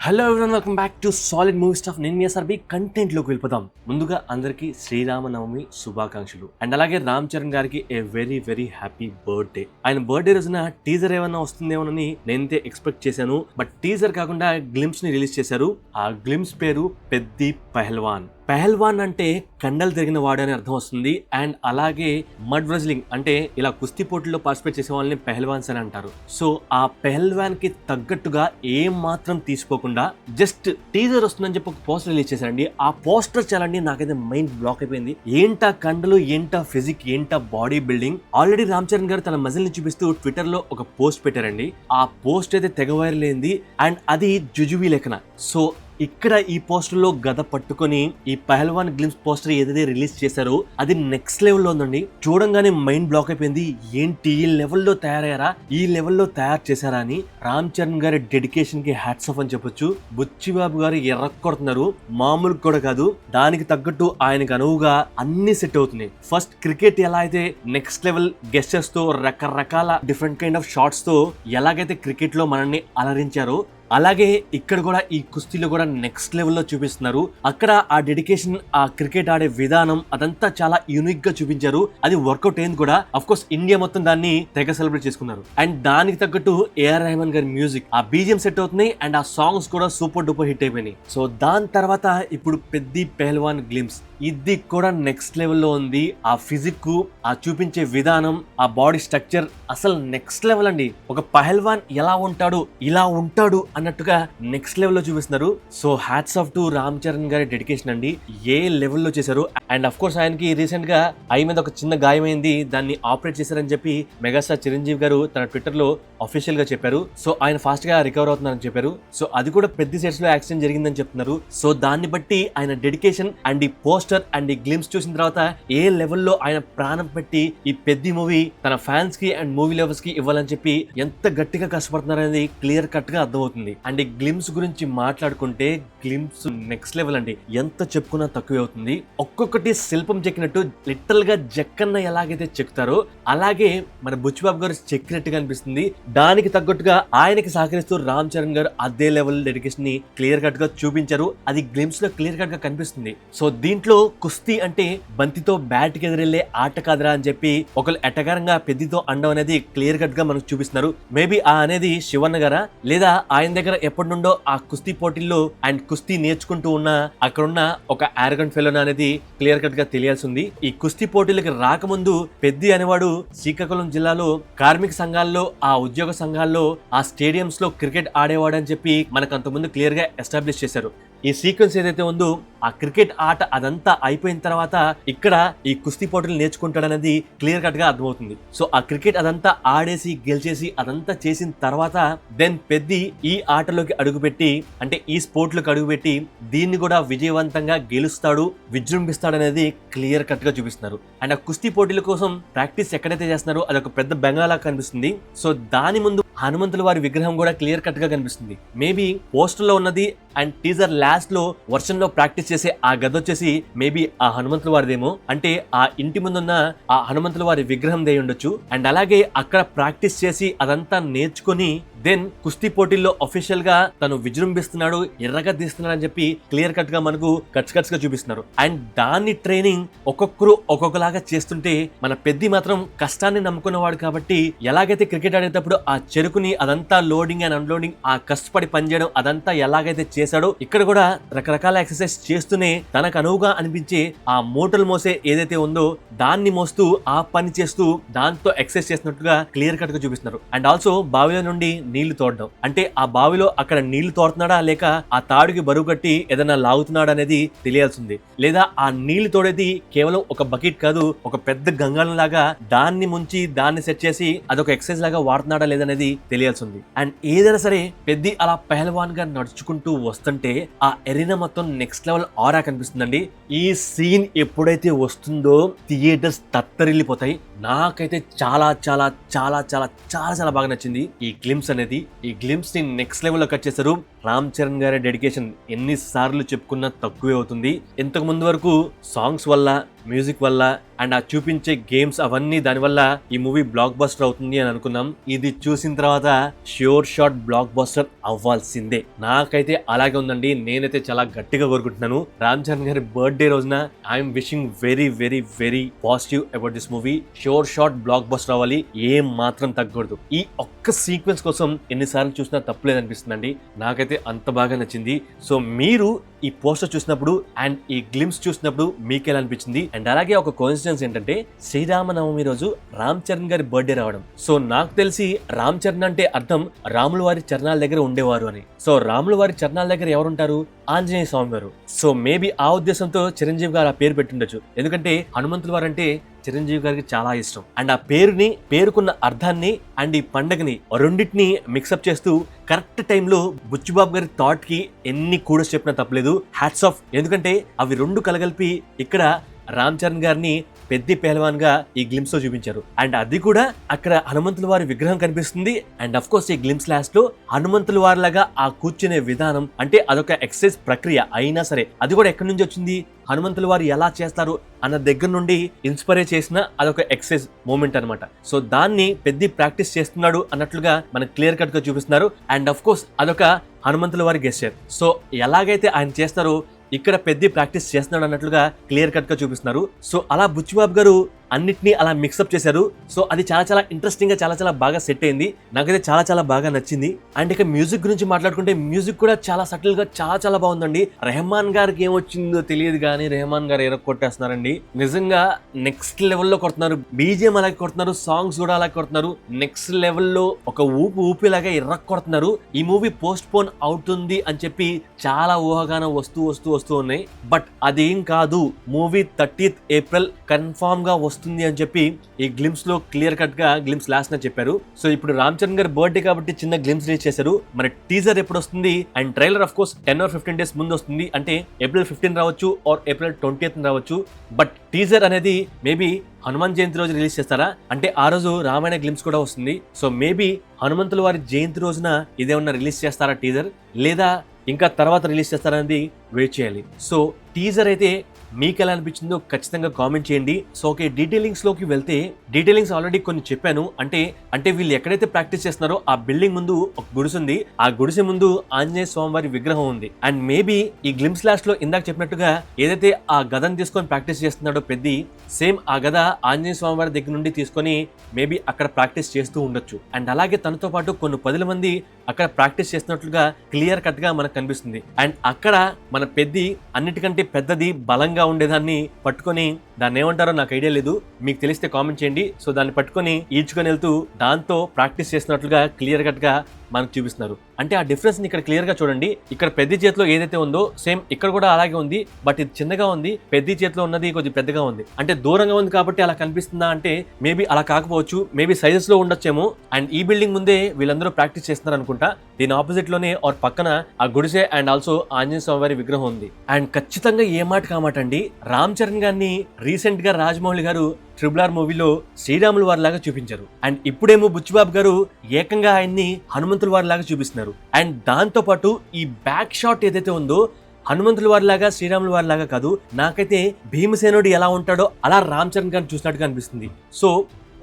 Hello everyone, welcome back to solid movie stuff. నేను మీ SRB content లోకి వెళ్ళిపోతాం. ముందుగా అందరికీ శ్రీరామనవమి శుభాకాంక్షలు. అండ్ అలాగే రామ్ చరణ్ గారికి a very very happy birthday. ఆయన బర్త్డే రోజున టీజర్ ఏమన్నా వస్తుందేమోనని నేనైతే ఎక్స్పెక్ట్ చేశాను. బట్ టీజర్ కాకుండా గ్లిమ్స్ ని రిలీజ్ చేశారు. ఆ గ్లిమ్స్ పేరు పెద్ది పెహల్వాన్. పెహల్వాన్ అంటే కండలు తిరిగిన వాడు అని అర్థం వస్తుంది. అండ్ అలాగే మడ్ రెజ్లింగ్ అంటే ఇలా కుస్తీ పోటీల్లో పార్టిసిపేట్ చేసే వాళ్ళని పెహల్వాన్స్ అని అంటారు. సో ఆ పెహల్వాన్ కి తగ్గట్టుగా ఏం మాత్రం తీసుకోకుండా జస్ట్ టీజర్ వస్తుందని చెప్పి ఒక పోస్టర్ రిలీజ్ చేశారండి. ఆ పోస్టర్ చాలండి నాకైతే మైండ్ బ్లాక్ అయిపోయింది. ఏంటా కండలు, ఏంటా ఫిజిక్, ఏంటా body building. Already Ram Charan గారు తన మజిల్ ని చూపిస్తూ ట్విట్టర్ లో ఒక పోస్ట్ పెట్టారండి. ఆ పోస్ట్ అయితే తెగ వైరల్ అయింది. అండ్ అది జుజుబీ లెక్కన. సో ఇక్కడ ఈ పోస్టర్ లో గద పట్టుకొని ఈ పెహల్వాన్ గ్లిమ్స్ పోస్టర్ ఏదైతే రిలీజ్ చేశారో అది నెక్స్ట్ లెవెల్లో ఉందండి. చూడంగానే మైండ్ బ్లాక్ అయిపోయింది. ఏంటి ఈ లెవెల్లో తయారయ్యారా, ఈ లెవెల్లో తయారు చేశారా అని రామ్ చరణ్ గారి డెడికేషన్ కి హ్యాట్స్ ఆఫ్ అని చెప్పొచ్చు. బుచ్చిబాబు గారు ఎర్రకొడుతున్నారు, మామూలు కూడా కాదు. దానికి తగ్గట్టు ఆయనకు అనువుగా అన్ని సెట్ అవుతున్నాయి. ఫస్ట్ క్రికెట్ ఎలా అయితే నెక్స్ట్ లెవెల్ గెస్టర్స్ తో రకరకాల డిఫరెంట్ కైండ్ ఆఫ్ షాట్స్ తో ఎలాగైతే క్రికెట్ లో మనల్ని అలరించారో అలాగే ఇక్కడ కూడా ఈ కుస్తీలో కూడా నెక్స్ట్ లెవెల్లో చూపిస్తున్నారు. అక్కడ ఆ డెడికేషన్, ఆ క్రికెట్ ఆడే విధానం అదంతా చాలా యూనిక్ గా చూపించారు. అది వర్కౌట్ అయింది కూడా. అఫ్ కోర్స్ ఇండియా మొత్తం దాన్ని తెగ సెలబ్రేట్ చేసుకున్నారు. అండ్ దానికి తగ్గట్టు ఏఆర్ రెహమాన్ గారి మ్యూజిక్, ఆ బీజిఎం సెట్ అవుతున్నాయి. అండ్ ఆ సాంగ్స్ కూడా సూపర్ డూపర్ హిట్ అయిపోయినాయి. సో దాని తర్వాత ఇప్పుడు పెద్ది పెహల్వాన్ గ్లిమ్స్ ఇది కూడా నెక్స్ట్ లెవెల్లో ఉంది. ఆ ఫిజిక్, ఆ చూపించే విధానం, ఆ బాడీ స్ట్రక్చర్ అసలు నెక్స్ట్ లెవెల్ అండి. ఒక పెహల్వాన్ ఎలా ఉంటాడు, ఇలా ఉంటాడు అన్నట్టుగా నెక్స్ట్ లెవెల్లో చూపిస్తున్నారు. So hats off to Ram Charan గారి డెడికేషన్ అండి. ఏ లెవెల్లో చేశారు. అండ్ అఫ్ కోర్స్ ఆయనకి రీసెంట్ గా ఐ మీద ఒక చిన్న గాయమైంది, దాన్ని ఆపరేట్ చేశారని చెప్పి మెగాస్టార్ చిరంజీవి గారు తన ట్విట్టర్ లో అఫీషియల్ గా చెప్పారు. సో ఆయన ఫాస్ట్ గా రికవర్ అవుతున్నారని చెప్పారు. సో అది కూడా పెద్ద సెట్స్ లో యాక్సిడెంట్ జరిగిందని చెప్తున్నారు. సో దాన్ని బట్టి ఆయన డెడికేషన్ అండ్ ఈ పోస్టర్ అండ్ ఈ గ్లిమ్స్ చూసిన తర్వాత ఏ లెవెల్లో ఆయన ప్రాణం పెట్టి ఈ పెద్ది మూవీ తన ఫ్యాన్స్ కి అండ్ మూవీ లవర్స్ కి ఇవ్వాలని చెప్పి ఎంత గట్టిగా కష్టపడుతున్నారనేది క్లియర్ కట్ గా అర్థమవుతుంది. అండ్ ఈ గ్లిమ్స్ గురించి మాట్లాడుకుంటే గ్లిమ్స్ నెక్స్ట్ లెవెల్ అండి. ఎంత చెప్పుకున్నా తక్కువే అవుతుంది. ఒక్కొక్కటి శిల్పం చెక్కినట్టు లిటరల్ గా జక్కన్న ఎలాగైతే చెక్కుతారో అలాగే మన బుచ్చిబాబు గారు చెక్కినట్టుగా అనిపిస్తుంది. దానికి తగ్గట్టుగా ఆయనకి సహకరిస్తూ రామ్ చరణ్ గారు అదే లెవెల్ డెడికేషన్ ని క్లియర్ కట్ గా చూపించారు. అది గ్లిమ్స్ లో క్లియర్ కట్ గా కనిపిస్తుంది. సో దీంట్లో కుస్తీ అంటే బంతితో బ్యాట్ కి ఎదురెళ్లే ఆట కాదురా అని చెప్పి ఒకళ్ళు ఎటగారంగా పెద్దితో అండం అనేది క్లియర్ కట్ గా మనకు చూపిస్తున్నారు. మేబీ ఆ అనేది శివన్న గారా, లేదా ఆయన దగ్గర ఎప్పటి నుండో ఆ కుస్తీ పోటీల్లో అండ్ కుస్తీ నేర్చుకుంటూ ఉన్న అక్కడున్న ఒక ఆరగంట్ ఫెలోన్ అనేది క్లియర్ కట్ గా తెలియాల్సి ఉంది. ఈ కుస్తీ పోటీలకు రాకముందు పెద్ది అనేవాడు శ్రీకాకుళం జిల్లాలో కార్మిక సంఘాల్లో, ఆ ఉద్యోగ సంఘాల్లో, ఆ స్టేడియంస్ లో క్రికెట్ ఆడేవాడు అని చెప్పి మనకు అంతకుముందు క్లియర్ గా ఎస్టాబ్లిష్ చేశారు. ఈ సీక్వెన్స్ ఏదైతే ఉందో ఆ క్రికెట్ ఆట అదంతా అయిపోయిన తర్వాత ఇక్కడ ఈ కుస్తీ పోటీలు నేర్చుకుంటాడనేది క్లియర్ కట్ గా అర్థమవుతుంది. సో ఆ క్రికెట్ అదంతా ఆడేసి గెలిచేసి అదంతా చేసిన తర్వాత దెన్ పెద్ది ఈ ఆటలోకి అడుగుపెట్టి, అంటే ఈ స్పోర్ట్ లోకి అడుగుపెట్టి దీన్ని కూడా విజయవంతంగా గెలుస్తాడు, విజృంభిస్తాడనేది క్లియర్ కట్ గా చూపిస్తున్నారు. అండ్ ఆ కుస్తీ పోటీల కోసం ప్రాక్టీస్ ఎక్కడైతే చేస్తున్నారో అదొక పెద్ద బెంగాలా కనిపిస్తుంది. సో దాని ముందు హనుమంతుల వారి విగ్రహం కూడా క్లియర్ కట్ గా కనిపిస్తుంది. మేబీ పోస్టర్ లో ఉన్నది అండ్ టీజర్ లాస్ట్ లో వర్షన్ లో ప్రాక్టీస్ చేసే ఆ గది వచ్చేసి మేబీ ఆ హనుమంతుల వారిదేమో. అంటే ఆ ఇంటి ముందున్న ఆ హనుమంతుల వారి విగ్రహం దే ఉండొచ్చు. అండ్ అలాగే అక్కడ ప్రాక్టీస్ చేసి అదంతా నేర్చుకుని దెన్ కుస్తీ పోటీల్లో అఫీషియల్ గా తను విజృంభిస్తున్నాడు, ఎర్రగా తీస్తున్నాడు అని చెప్పి క్లియర్ కట్ గా మనకు కట్స్ గా చూపిస్తున్నారు. అండ్ దాన్ని ట్రైనింగ్ ఒక్కొక్కరు ఒక్కొక్కలాగా చేస్తుంటే మన పెద్ది మాత్రం కష్టాన్ని నమ్ముకున్నవాడు కాబట్టి ఎలాగైతే క్రికెట్ ఆడేటప్పుడు ఆ చెరుకుని అదంతా లోడింగ్ అండ్ అన్లోడింగ్ ఆ కష్టపడి పనిచేయడం అదంతా ఎలాగైతే చేశాడో ఇక్కడ కూడా రకరకాల ఎక్సర్సైజ్ చేస్తూనే తనకు అనువుగా అనిపించే ఆ మూటలు మోసే ఏదైతే ఉందో దాన్ని మోస్తూ ఆ పని చేస్తూ దాంతో ఎక్సర్సైజ్ చేసినట్టుగా క్లియర్ కట్ గా చూపిస్తున్నారు. అండ్ ఆల్సో బావిలో నుండి నీళ్లు తోడడం అంటే ఆ బావిలో అక్కడ నీళ్లు తోడుతున్నాడా లేక ఆ తాడుకి బరువు కట్టి ఏదైనా లాగుతున్నాడా అనేది తెలియాల్సింది. లేదా ఆ నీళ్లు తోడేది కేవలం ఒక బకెట్ కాదు, ఒక పెద్ద గంగాళం లాగా దాన్ని ముంచి దాన్ని సెట్ చేసి అదొక ఎక్సర్సైజ్ లాగా వాడుతున్నాడా లేదనేది తెలియాల్సింది. అండ్ ఏదైనా సరే పెద్ది అలా పెహల్వాన్ గా నడుచుకుంటూ వస్తుంటే ఆ ఎరీనా మొత్తం నెక్స్ట్ లెవెల్ ఆరా కనిపిస్తుందండి. ఈ సీన్ ఎప్పుడైతే వస్తుందో థియేటర్స్ తత్తరిల్లిపోతాయి. నాకైతే చాలా చాలా చాలా చాలా చాలా చాలా బాగా నచ్చింది ఈ గ్లిమ్స్ అనేది. ఈ గ్లిమ్స్ ని నెక్స్ట్ లెవెల్ లో కట్ చేశారు. రామ్ చరణ్ గారి డెడికేషన్ ఎన్నిసార్లు చెప్పుకున్నా తక్కువే అవుతుంది. ఇంతకు ముందు వరకు సాంగ్స్ వల్ల, మ్యూజిక్ వల్ల అండ్ ఆ చూపించే గేమ్స్ అవన్నీ దానివల్ల ఈ మూవీ బ్లాక్ బస్టర్ అవుతుంది అని అనుకున్నాం. ఇది చూసిన తర్వాత ష్యూర్ షాట్ బ్లాక్ బస్టర్ అవ్వాల్సిందే. నాకైతే అలాగే ఉందండి. నేనైతే చాలా గట్టిగా కోరుకుంటున్నాను. రామ్ చరణ్ గారి బర్త్డే రోజున I'm wishing very very very positive about this movie. Sure shot block buster అవ్వాలి, ఏం మాత్రం తగ్గకూడదు. ఈ ఒక్క సీక్వెన్స్ కోసం ఎన్నిసార్లు చూసినా తప్పులేదనిపిస్తుందండి. నాకైతే అంత బాగా నచ్చింది. సో మీరు ఈ పోస్టర్ చూసినప్పుడు అండ్ ఈ గ్లిమ్స్ చూసినప్పుడు మీకు ఎలా అనిపించింది? అండ్ అలాగే ఒక కోఇన్సిడెన్స్ ఏంటంటే శ్రీరామనవమి రోజు రామ్ చరణ్ గారి బర్త్డే రావడం. సో నాకు తెలిసి రామ్ చరణ్ అంటే అర్థం రాముల వారి చరణాల దగ్గర ఉండేవారు అని. సో రాముల వారి చరణాల దగ్గర ఎవరుంటారు? ఆంజనేయ స్వామి గారు. సో మేబీ ఆ ఉద్దేశంతో చిరంజీవి గారు ఆ పేరు పెట్టుండొచ్చు. ఎందుకంటే హనుమంతుల వారు అంటే చిరంజీవి గారికి చాలా ఇష్టం. అండ్ ఆ పేరుని, పేరుకున్న అర్థాన్ని అండ్ ఈ పండగని రెండింటిని మిక్సప్ చేస్తూ కరెక్ట్ టైంలో బుచ్చిబాబు గారి థాట్ కి ఎన్ని కూడా చెప్పినా తప్పలేదు. Hats off. ఎందుకంటే అవి రెండు కలగలిపి ఇక్కడ రామ్ చరణ్ గారిని పెద్ద పెహల్వాన్ గా ఈ గ్లిమ్స్ లో చూపించారు. అండ్ అది కూడా అక్కడ హనుమంతుల వారి విగ్రహం కనిపిస్తుంది. అండ్ అఫ్ కోర్స్ ఈ గ్లిమ్స్ లాస్ట్ లో హనుమంతుల వారి లాగా ఆ కూర్చునే విధానం, అంటే అదొక ఎక్సర్సైజ్ ప్రక్రియ అయినా సరే అది కూడా ఎక్కడి నుంచి వచ్చింది? హనుమంతుల వారు ఎలా చేస్తారు అన్న దగ్గర నుండి ఇన్స్పైర్ చేసిన అదొక ఎక్సర్సైజ్ మూమెంట్ అనమాట. సో దాన్ని పెద్ద ప్రాక్టీస్ చేస్తున్నాడు అన్నట్లుగా మనకు క్లియర్ కట్ గా చూపిస్తున్నారు. అండ్ అఫ్ కోర్స్ అదొక హనుమంతుల వారి గెస్చర్. సో ఎలాగైతే ఆయన చేస్తారో ఇక్కడ పెద్ద ప్రాక్టీస్ చేస్తున్నాడు అన్నట్లుగా క్లియర్ కట్ గా చూపిస్తున్నారు. సో అలా బుచ్చిబాబు గారు అన్నిటినీ అలా మిక్సప్ చేశారు. సో అది చాలా చాలా ఇంట్రెస్టింగ్ గా చాలా చాలా బాగా సెట్ అయింది. నాకైతే చాలా చాలా బాగా నచ్చింది. అండ్ ఇక మ్యూజిక్ గురించి మాట్లాడుకుంటే మ్యూజిక్ కూడా చాలా సటిల్ గా చాలా చాలా బాగుందండి. రెహమాన్ గారికి ఏమొచ్చిందో తెలియదు కానీ రెహమాన్ గారు ఎరగ కొట్టేస్తున్నారండి. నిజంగా నెక్స్ట్ లెవెల్లో కొడుతున్నారు. బీజిఎం అలాగే కొడుతున్నారు, సాంగ్స్ కూడా అలాగే కొడుతున్నారు. నెక్స్ట్ లెవెల్లో ఒక ఊపిలాగా ఎర్ర కొడుతున్నారు. ఈ మూవీ పోస్ట్ పోన్ అవుతుంది అని చెప్పి చాలా ఊహాగానం వస్తూ ఉన్నాయి. బట్ అదేం కాదు, మూవీ 30th April కన్ఫామ్ గా వస్తుంది అని చెప్పి ఈ గ్లిమ్స్ లో క్లియర్ కట్ గా గ్లిమ్స్ లాస్ట్ అని చెప్పారు. సో ఇప్పుడు రామ్ చరణ్ గారి బర్త్డే కాబట్టి చిన్న గ్లిమ్స్ రిలీజ్ చేశారు. మరి టీజర్ ఎప్పుడు వస్తుంది and trailer of course 10 or 15 days ముందు వస్తుంది. అంటే April 15 రావచ్చు ఆర్ April 20th రావచ్చు. బట్ టీజర్ అనేది మేబీ హనుమాన్ జయంతి రోజు రిలీజ్ చేస్తారా అంటే ఆ రోజు రామాయణ గ్లిమ్స్ కూడా వస్తుంది. సో మేబీ హనుమంతుల వారి జయంతి రోజున ఇదేమన్నా రిలీజ్ చేస్తారా టీజర్, లేదా ఇంకా తర్వాత రిలీజ్ చేస్తారనేది వెయిట్ చేయాలి. సో టీజర్ అయితే మీకు ఎలా అనిపించిందో ఖచ్చితంగా కామెంట్ చేయండి. సో ఓకే, డీటెయిలింగ్స్ లోకి వెళ్తే డీటెయిలింగ్స్ ఆల్రెడీ కొన్ని చెప్పాను. అంటే వీళ్ళు ఎక్కడైతే ప్రాక్టీస్ చేస్తున్నారో ఆ బిల్డింగ్ ముందు ఒక గుడిసె ఉంది. ఆ గుడిసె ముందు ఆంజనేయ స్వామి వారి విగ్రహం ఉంది. అండ్ మేబీ ఈ గ్లిమ్స్ లాస్ట్ లో ఇందాక చెప్పినట్టుగా ఏదైతే ఆ గదను తీసుకొని ప్రాక్టీస్ చేస్తున్నాడో పెద్ద, సేమ్ ఆ గద ఆంజనేయ స్వామి వారి దగ్గర నుండి తీసుకొని మేబీ అక్కడ ప్రాక్టీస్ చేస్తూ ఉండొచ్చు. అండ్ అలాగే తనతో పాటు కొన్ని 10 మంది అక్కడ ప్రాక్టీస్ చేస్తున్నట్లుగా క్లియర్ కట్ గా మనకు కనిపిస్తుంది. అండ్ అక్కడ మన పెద్ద అన్నిటికంటే పెద్దది బలంగా ఉండేదాన్ని పట్టుకొని, దాన్ని ఏమంటారో నాకు ఐడియా లేదు, మీకు తెలిస్తే కామెంట్ చేయండి. సో దాన్ని పట్టుకొని ఈడ్చుకొని వెళ్తూ దాంతో ప్రాక్టీస్ చేసినట్లుగా క్లియర్ కట్ గా మనకు చూపిస్తున్నారు. అంటే ఆ డిఫరెన్స్ ని ఇక్కడ క్లియర్ గా చూడండి. ఇక్కడ పెద్ద చేతిలో ఏదైతే ఉందో సేమ్ ఇక్కడ కూడా అలాగే ఉంది. బట్ ఇది చిన్నగా ఉంది, పెద్ద చేతిలో ఉన్నది కొద్దిగా పెద్దగా ఉంది. అంటే దూరంగా ఉంది కాబట్టి అలా కనిపిస్తుందా అంటే మేబీ అలా కాకపోవచ్చు, మేబీ సైజెస్ లో ఉండొచ్చేమో. అండ్ ఈ బిల్డింగ్ ముందే వీళ్ళందరూ ప్రాక్టీస్ చేస్తున్నారు అనుకుంటా. దీని ఆపోజిట్ లోనే ఆర్ పక్కన ఆ గుడిసె అండ్ ఆల్సో ఆంజనేయ స్వామి వారి విగ్రహం ఉంది. అండ్ ఖచ్చితంగా ఏ మాట కామాట అండి, రామ్ చరణ్ గారిని రీసెంట్ గా రాజమౌళి గారు RRR మూవీలో శ్రీరాముల వారి లాగా చూపించారు. అండ్ ఇప్పుడేమో బుచ్చిబాబు గారు ఏకంగా ఆయన్ని హనుమంతుల వారి లాగా చూపిస్తున్నారు. అండ్ దాంతో పాటు ఈ బ్యాక్ షాట్ ఏదైతే ఉందో హనుమంతుల వారి లాగా శ్రీరాముల వారి లాగా కాదు, నాకైతే భీమసేనుడు ఎలా ఉంటాడో అలా రామ్ చరణ్ గారిని చూసినట్టుగా అనిపిస్తుంది. సో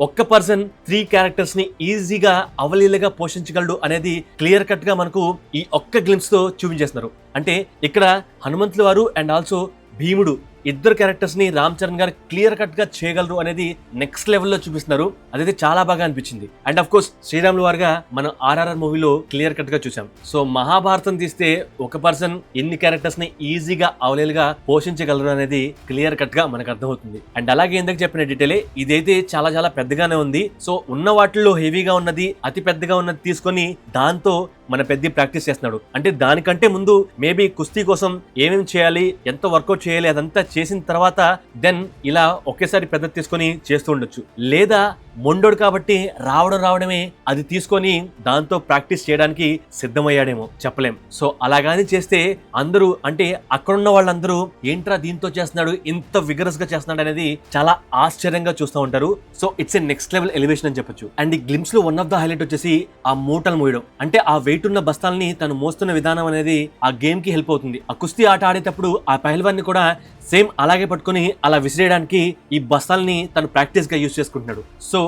ఒక్క పర్సన్ 3 క్యారెక్టర్స్ ని ఈజీగా అవలీలగా పోషించగలడు అనేది క్లియర్ కట్ గా మనకు ఈ ఒక్క గ్లిమ్స్ తో చూపించేస్తున్నారు. అంటే ఇక్కడ హనుమంతుల వారు అండ్ ఆల్సో భీముడు ఇద్దరు క్యారెక్టర్స్ ని రామ్ చరణ్ గారు క్లియర్ కట్ గా చేయగలరు అనేది నెక్స్ట్ లెవెల్లో చూపిస్తున్నారు. అదైతే చాలా బాగా అనిపించింది. అండ్ అఫ్ కోర్స్ శ్రీరాముల వారుగా మనం RRR మూవీలో క్లియర్ కట్ గా చూసాం. సో మహాభారతం తీస్తే ఒక పర్సన్ ఎన్ని క్యారెక్టర్స్ ని ఈజీగా అవలేలుగా పోషించగలరు అనేది క్లియర్ కట్ గా మనకు అర్థమవుతుంది. అండ్ అలాగే ఎందుకు చెప్పిన డీటెయిలే ఇదైతే చాలా చాలా పెద్దగానే ఉంది. సో ఉన్న వాటిల్లో హెవీగా ఉన్నది, అతి పెద్దగా ఉన్నది తీసుకొని దాంతో మన పెద్ద ప్రాక్టీస్ చేస్తున్నాడు. అంటే దానికంటే ముందు మేబీ కుస్తీ కోసం ఏమేమి చేయాలి, ఎంత వర్కౌట్ చేయాలి అదంతా చేసిన తర్వాత దెన్ ఇలా ఒకేసారి పెద్ద తీసుకొని చేస్తూ ఉండొచ్చు. లేదా మొండోడు కాబట్టి రావడమే అది తీసుకొని దాంతో ప్రాక్టీస్ చేయడానికి సిద్ధమయ్యాడేమో చెప్పలేం. సో అలాగాని చేస్తే అందరూ అంటే అక్కడున్న వాళ్ళందరూ ఏంట్రా దీంతో చేస్తున్నాడు, ఇంత విగరస్ గా చేస్తున్నాడు అనేది చాలా ఆశ్చర్యంగా చూస్తూ ఉంటారు. So it's a next level elevation అని చెప్పొచ్చు. అండ్ ఈ గ్లిమ్స్ లో వన్ ఆఫ్ ద హైలైట్ వచ్చేసి ఆ మూటలు మోయడం. అంటే ఆ వెయిట్ ఉన్న బస్తాలని తను మోస్తున్న విధానం అనేది ఆ గేమ్ కి హెల్ప్ అవుతుంది. ఆ కుస్తీ ఆట ఆడేటప్పుడు ఆ పహల్వాన్ని కూడా సేమ్ అలాగే పట్టుకుని అలా విసిరేయడానికి ఈ బస్తాలని తను ప్రాక్టీస్ గా యూజ్ చేసుకుంటున్నాడు. సో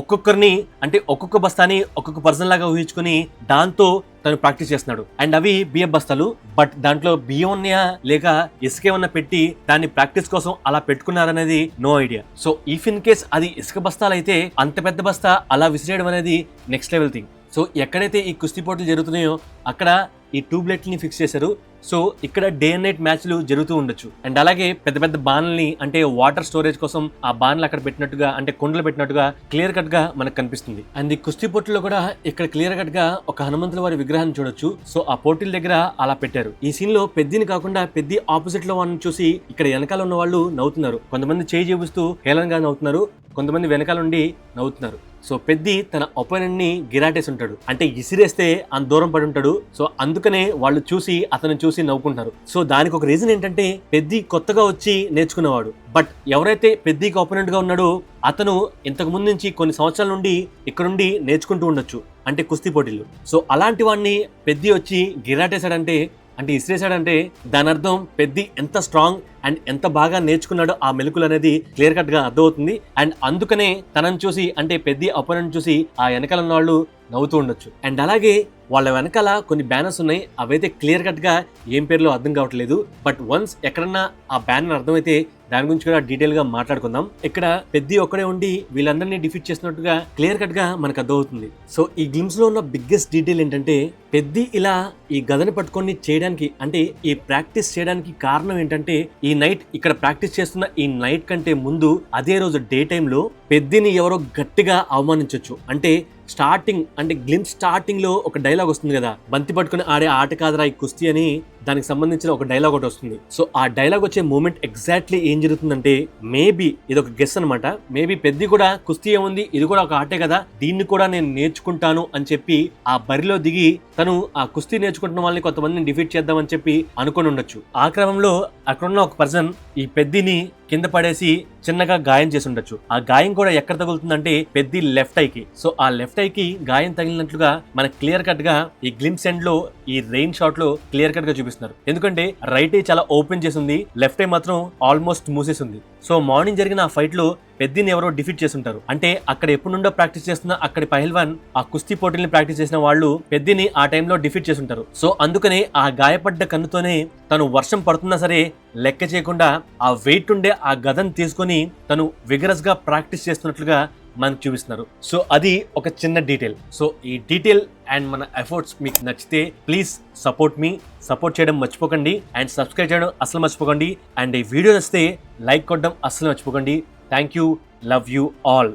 ఒక్కొక్కరిని అంటే ఒక్కొక్క బస్తాని ఒక్కొక్క పర్సన్ లాగా ఊహించుకుని దాంతో తను ప్రాక్టీస్ చేస్తున్నాడు. అండ్ అవి బియ్యం బస్తాలు, బట్ దాంట్లో బియ్యం ఉన్నాయా లేక ఇసుకేమన్నా పెట్టి దాన్ని ప్రాక్టీస్ కోసం అలా పెట్టుకున్నారనేది no idea. So if in case అది ఇసుక బస్తాలు అయితే అంత పెద్ద బస్తా అలా విసిరేయడం అనేది నెక్స్ట్ లెవెల్ థింగ్. సో ఎక్కడైతే ఈ కుస్తీ పోటీలు జరుగుతున్నాయో అక్కడ ఈ ట్యూబ్లైట్ని ఫిక్స్ చేశారు. సో ఇక్కడ డే అండ్ నైట్ మ్యాచ్లు జరుగుతూ ఉండొచ్చు. అండ్ అలాగే పెద్ద పెద్ద బాణల్ని అంటే వాటర్ స్టోరేజ్ కోసం ఆ బాణలు అక్కడ పెట్టినట్టుగా అంటే కుండలు పెట్టినట్టుగా క్లియర్ కట్ గా మనకు కనిపిస్తుంది. అండ్ ఈ కుస్తీ పోటీలో కూడా ఇక్కడ క్లియర్ కట్ గా ఒక హనుమంతుల వారి విగ్రహాన్ని చూడొచ్చు. సో ఆ పోటీల దగ్గర అలా పెట్టారు. ఈ సీన్ లో పెద్దిని కాకుండా పెద్ది ఆపోజిట్ లో వాళ్ళని చూసి ఇక్కడ వెనకాల ఉన్న వాళ్ళు నవ్వుతున్నారు. కొంతమంది చేయి చూపిస్తూ హేళనగా నవ్వుతున్నారు, కొంతమంది వెనకాల నుండి నవ్వుతున్నారు. సో పెద్ది తన ఒపోనెంట్ ని గిరాటేసి ఉంటాడు, అంటే ఇసిరేస్తే అంత దూరం పడి ఉంటాడు. సో అందుకనే వాళ్ళు చూసి అతను చూసి నవ్వుకుంటారు. సో దానికి ఒక రీజన్ ఏంటంటే పెద్ది కొత్తగా వచ్చి నేర్చుకునేవాడు. బట్ ఎవరైతే పెద్దికి ఒపోనెంట్ గా ఉన్నాడో అతను ఇంతకు ముందు నుంచి కొన్ని సంవత్సరాల నుండి ఇక్కడుండి నేర్చుకుంటూ ఉండొచ్చు, అంటే కుస్తీ పోటీలు. సో అలాంటి వాడిని పెద్ది వచ్చి గిరాటేశాడంటే అంటే ఇసిరేసాడంటే దాని అర్థం పెద్ది ఎంత స్ట్రాంగ్ అండ్ ఎంత బాగా నేర్చుకున్నాడో ఆ మెలకులు అనేది క్లియర్ కట్ గా అర్థమవుతుంది. అండ్ అందుకనే తనని చూసి అంటే పెద్ది అపోనెంట్ చూసి ఆ వెనకాల ఉన్న వాళ్ళు నవ్వుతూ ఉండొచ్చు. అండ్ అలాగే వాళ్ళ వెనకాల కొన్ని బ్యానర్స్ ఉన్నాయి, అవైతే క్లియర్ కట్ గా ఏం పేర్లో అర్థం కావట్లేదు. బట్ వన్స్ ఎక్కడన్నా ఆ బ్యానర్ అర్థమైతే దాని గురించి కూడా డీటెయిల్ గా మాట్లాడుకుందాం. ఇక్కడ పెద్ది ఒక్కడే ఉండి వీళ్ళందరినీ డిఫీట్ చేసినట్టుగా క్లియర్ కట్ గా మనకు అర్థమవుతుంది. సో ఈ గ్లిమ్స్ లో ఉన్న బిగ్గెస్ట్ డీటెయిల్ ఏంటంటే పెద్ది ఇలా ఈ గదని పట్టుకొని చేయడానికి అంటే ఈ ప్రాక్టీస్ చేయడానికి కారణం ఏంటంటే ఈ నైట్ ఇక్కడ ప్రాక్టీస్ చేస్తున్న ఈ నైట్ కంటే ముందు అదే రోజు డే టైంలో పెద్దిని ఎవరో గట్టిగా అవమానించవచ్చు. అంటే స్టార్టింగ్ అంటే గ్లిమ్స్ స్టార్టింగ్ లో ఒక డైలాగ్ వస్తుంది కదా, బంతి పట్టుకుని ఆడే ఆట కాదురా ఈ కుస్తీ అని, దానికి సంబంధించిన ఒక డైలాగ్ ఒకటి వస్తుంది. సో ఆ డైలాగ్ వచ్చే మూమెంట్ ఎగ్జాక్ట్లీ ఏం జరుగుతుందంటే మేబీ ఇది ఒక గెస్ అనమాట. మేబీ పెద్ది కూడా కుస్తీ ఏముంది ఇది కూడా ఒక ఆటే కదా, దీన్ని కూడా నేను నేర్చుకుంటాను అని చెప్పి ఆ బరిలో దిగి తను ఆ కుస్తీ నేర్చుకుంటున్న వాళ్ళని కొంతమందిని డిఫీట్ చేద్దామని చెప్పి అనుకుని ఉండొచ్చు. ఆ క్రమంలో అక్కడున్న ఒక పర్సన్ ఈ పెద్దిని కింద పడేసి చిన్నగా గాయం చేసి ఉండొచ్చు. ఆ గాయం కూడా ఎక్కడ తగులుతుందంటే పెద్ది లెఫ్ట్ ఐకి. సో ఆ లెఫ్ట్ ఐకి గాయం తగిలినట్లుగా మనకు క్లియర్ కట్ గా ఈ గ్లిమ్స్ ఎండ్ లో ఈ రెయిన్ షాట్ లో క్లియర్ కట్ గా చూపిస్తున్నారు. ఎందుకంటే రైట్ ఐ చాలా ఓపెన్ చేసి ఉంది, లెఫ్ట్ ఐ మాత్రం ఆల్మోస్ట్ మూసేసి ఉంది. సో మార్నింగ్ జరిగిన ఆ ఫైట్ లో పెద్దిని ఎవరో డిఫీట్ చేసి ఉంటారు. అంటే అక్కడ ఎప్పుడు నుండో ప్రాక్టీస్ చేస్తున్న అక్కడి పహల్వాన్ ఆ కుస్తీ పోటీల్ని ప్రాక్టీస్ చేసిన వాళ్ళు పెద్దిని ఆ టైంలో డిఫీట్ చేసి ఉంటారు. సో అందుకనే ఆ గాయపడ్డ కన్నుతోనే తను వర్షం పడుతున్నా సరే లెక్క చేయకుండా ఆ వెయిట్ ఉండే ఆ గదను తీసుకొని తను విగరస్ గా ప్రాక్టీస్ చేస్తున్నట్లుగా మనకు చూపిస్తున్నారు. సో అది ఒక చిన్న డీటెయిల్. సో ఈ డీటెయిల్ అండ్ మన ఎఫర్ట్స్ మీకు నచ్చితే ప్లీజ్ సపోర్ట్ చేయడం మర్చిపోకండి అండ్ సబ్స్క్రైబ్ చేయడం అసలు మర్చిపోకండి. అండ్ ఈ వీడియో నచ్చితే లైక్ కొట్టడం అసలు మర్చిపోకండి. Thank you, love you all.